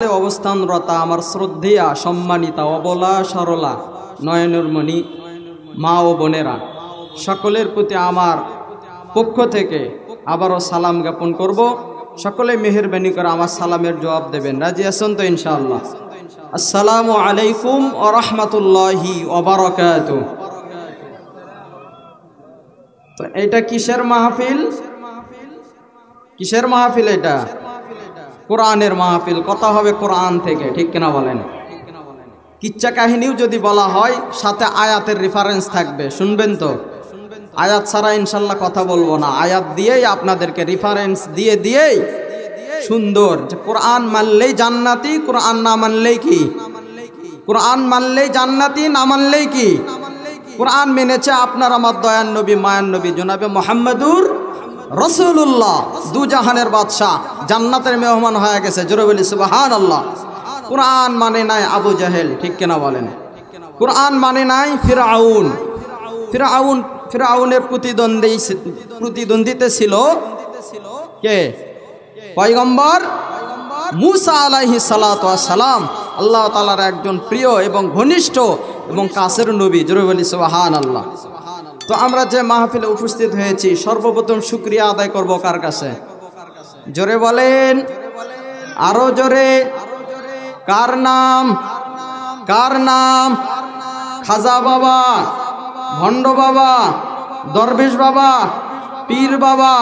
অবস্থানরতা আমার শ্রদ্ধেয়া সম্মানিতা অবলা সরলা নয়নমণি মা ও বোনেরা, সকলের প্রতি আমার পক্ষ থেকে আবারও সালাম জ্ঞাপন করব। সকলে মেহেরবানি করে আমার সালামের জবাব দেবেন। রাজি আছেন তো ইনশাআল্লাহ? আসসালামু আলাইকুম ওয়া রাহমাতুল্লাহি ওয়া বারাকাতুহু। তো এটা কিসের মাহফিল? কিসের মাহফিল এটা? কোরআনের মাহফিল। কথা হবে কোরআন থেকে, ঠিক কিনা বলেন? কিচ্ছা কাহিনীও যদি বলা হয় সাথে আয়াতের রেফারেন্স থাকবে, শুনবেন তো? আয়াত ছাড়া ইনশাল্লাহ কথা বলবো না, আয়াত দিয়েই আপনাদেরকে রেফারেন্স দিয়েই সুন্দর যে কোরআন মানলেই জান্নাতি, কোরআন না মানলেই কি? কোরআন মানলেই জান্নাতি, না মানলেই কি? কোরআন মেনেছে আপনার আমার দয়ান নবী মায়ান নবী জনাবে মুহাম্মদুর রাসূলুল্লাহ, দু জাহানের বাদশাহ, জান্নাতের মেহমান হয়ে গেছে। জোরে বলি সুবহানাল্লাহ। কোরআন মানে নাই আবু জাহেল, ঠিক কিনা বলেন? কোরআন মানে নাই ফিরআউনের প্রতিদ্বন্দ্বিতে ছিল কে? পয়গম্বর মুসা আলাইহিস সালাতু ওয়াস সালাম, আল্লাহ তাআলার একজন প্রিয় এবং ঘনিষ্ঠ এবং কাছের নবী। জোরে বলি সুবহানাল্লাহ। তো আমরা যে মাহফিলে উপস্থিত হয়েছি, সর্বপ্রথম শুকরিয়া আদায় করব কার কাছে? জোরে বলেন, আরো জোরে। কার নাম? কার নাম? খাজা বাবা, ভণ্ড বাবা, দরবেশ বাবা, পীর বাবা,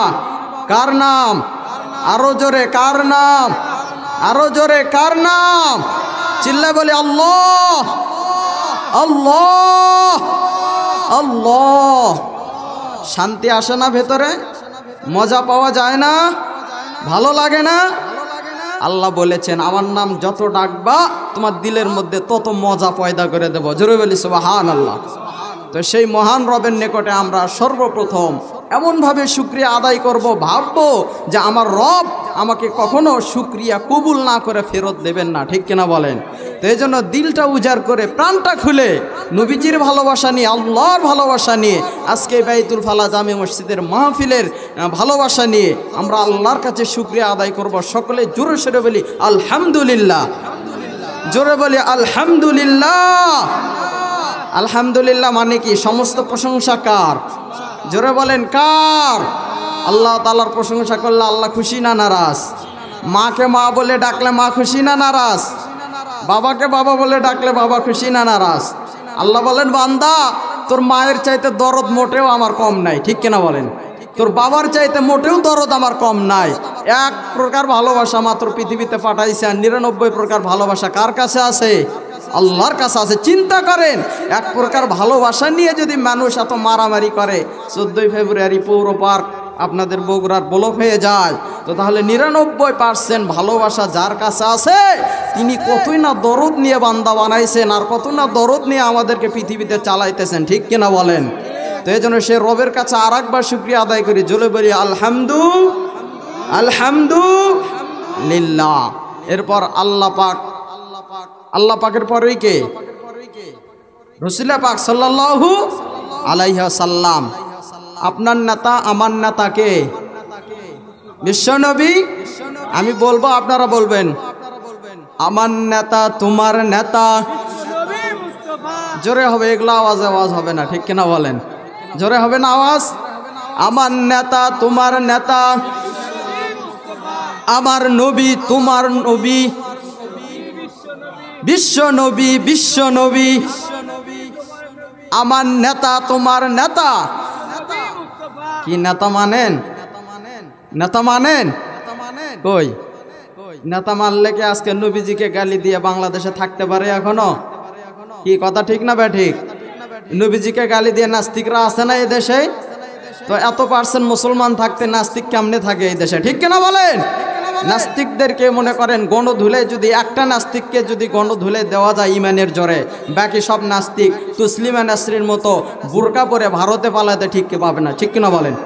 কার নাম? আরো জোরে, কার নাম? আরো জোরে, কার নাম? চিল্লা বলি আল্লাহ আল্লাহ আল্লাহ। শান্তি আসে না ভেতরে? মজা পাওয়া যায় না? ভালো লাগে না? আল্লাহ বলেছেন আমার নাম যত ডাকবা তোমার দিলের মধ্যে তত মজা পয়দা করে দেব। জোরে বলি সুবহানাল্লাহ। তো সেই মহান রবের নিকটে আমরা সর্বপ্রথম এমনভাবে শুকরিয়া আদায় করব, ভাববো যে আমার রব আমাকে কখনো শুকরিয়া কবুল না করে ফেরত দেবেন না, ঠিক কিনা বলেন? তো এই জন্য দিলটা উজাড় করে, প্রাণটা খুলে নবীজির ভালোবাসা নিয়ে, আল্লাহর ভালোবাসা নিয়ে, আজকে বাইতুল ফালা জামে মসজিদের মাহফিলের ভালোবাসা নিয়ে আমরা আল্লাহর কাছে শুকরিয়া আদায় করব। সকলে জোরে সোরে বলি আলহামদুলিল্লাহ। জোরে বলি আলহামদুলিল্লাহ। আলহামদুলিল্লাহ মানে কি? সমস্ত প্রশংসা কার? জোরে বলেন কার? আল্লাহ তাআলার প্রশংসা করলে আল্লাহ খুশি না নারাজ? মাকে মা বলে ডাকলে মা খুশি না নারাজ? বাবাকে বাবা বলে ডাকলে বাবা খুশি না নারাজ? আল্লাহ বলেন বান্দা তোর মায়ের চাইতে দরদ মোটেও আমার কম নাই, ঠিক কিনা বলেন? তোর বাবার চাইতে মোটেও দরদ আমার কম নাই। এক প্রকার ভালোবাসা মাত্র পৃথিবীতে পাঠাইছে, আর 99 প্রকার ভালোবাসা কার কাছে আছে? আল্লাহর কাছে আছে। চিন্তা করেন, এক প্রকার ভালোবাসা নিয়ে যদি মানুষ এত মারামারি করে, 14 ফেব্রুয়ারি পৌর পার্ক আপনাদের বগুড়ার ব্লক হয়ে যায়, তো তাহলে 99% ভালোবাসা যার কাছে আছে তিনি কতই না দরদ নিয়ে বান্দা বানাইছেন, আর কত না দরদ নিয়ে আমাদেরকে পৃথিবীতে চালাইতেছেন, ঠিক কিনা বলেন? তো এই জন্য সে রবের কাছে আর একবার শুকরিয়া আদায় করি, জোরে বলি আলহামদুলিল্লাহ। এরপর আল্লাহ পাকের পরেই কে? রাসূল পাক সাল্লাল্লাহু আলাইহি ওয়াসাল্লাম। আপনার নেতা আমার নেতা কে? বিশ্বনবী। আমি বলবো, আপনারা বলবেন আমার নেতা তোমার নেতা। জোরে হবে, এগুলো আওয়াজ হবে না, ঠিক কিনা বলেন? জোরে হবে না আওয়াজ? আমার নেতা তোমার নেতা, আমার নবী তোমার নবী, বিশ্বনবী বিশ্বনবী, আমার নেতা তোমার নেতা। কি নেতা মানেন? নেতা মানেন? কই নেতা মানলে কি আজকে নবীজিকে গালি দিয়ে বাংলাদেশে থাকতে পারে এখনো? কি কথা ঠিক না ব্যাঠিক? নবীজিকে গালি দিয়ে নাস্তিকরা আছে না এই দেশে? তো এত % মুসলমান থাকতে নাস্তিক কেমনে থাকে এই দেশে, ঠিক কিনা বলেন? নাস্তিকদেরকে মনে করেন গণধুলে, যদি একটা নাস্তিককে যদি গণধুলে দেওয়া যায় ইমানের জোরে, বাকি সব নাস্তিক তুসলিমা নাসরির মতো বোরকা পরে ভারতে পালাতে ঠিক পাবে না, ঠিক কিনা বলেন?